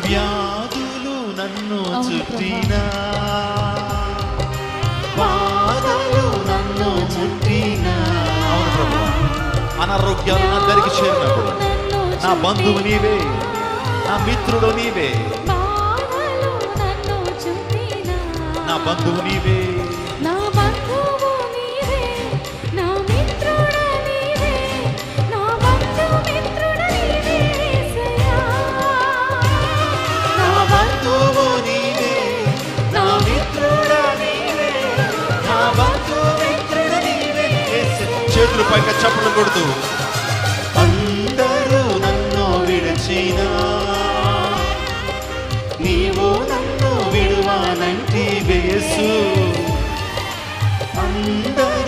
వ్యాధులు నన్ను చుట్టినా, బాధలు నన్ను చుట్టినా, అవును ప్రభు, అనారోగ్యాలు నా దగ్గరికి చేరినప్పుడు నా బంధువు నీవే, నా మిత్రుడు నీవే, నా బంధువు నీవే, నా బంధువు నీవే, నా మిత్రుడు నీవే, నా బంధువు మిత్రుడు నీవే యేసయ్యా. నా బంధువు నీవే, నా మిత్రుడు నీవే, నా బంధువు మిత్రుడు నీవే యేసయ్యా. చేతులు పైకి చప్పట్లు కొడుతూ, అందరూ నన్ను విడిచినా నీవు నన్ను విడువానంటివే యేసు. అందరూ